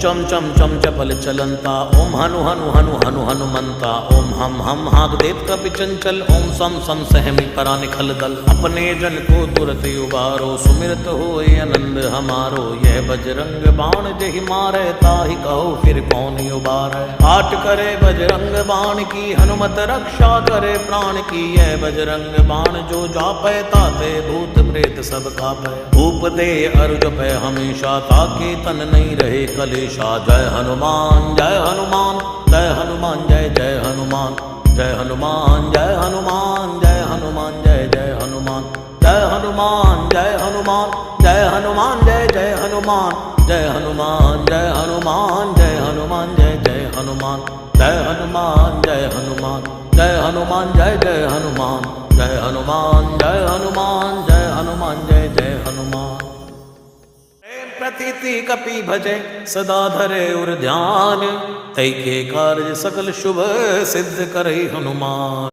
चम चम चम चपल चलंता, ओम हनु हनु हनु हनु हनुमंता, ओम हम हाग देव कपि चंचल, ओम सम सम सहमी परा निखल दल। अपने जन को तुरत उबारो, सुमिरत होए आनंद हमारो। यह बजरंग बाण जहि मारे, ताहि कहो फिर कौन उबारे। आट करे बजरंग बाण की, हनुमत रक्षा करे प्राण की। यह बजरंग बाण जो जापै, ताते भूत प्रेत सब कापै। भूप दे अरु जपै हमेशा, ताके तन नहीं रहे कलेशा। जय हनुमान जय हनुमान, जय हनुमान जय जय हनुमान। जय हनुमान जय हनुमान, जय हनुमान जय जय हनुमान। जय हनुमान जय हनुमान, जय हनुमान जय जय हनुमान। जय हनुमान जय हनुमान, जय हनुमान जय जय हनुमान। जय हनुमान जय हनुमान, जय हनुमान जय जय हनुमान। जय हनुमान जय हनुमान, जय हनुमान जय जय हनुमान। प्रतीति कपि भजे सदा धरे उर ध्यान, तै के कार्य सकल शुभ सिद्ध करे हनुमान।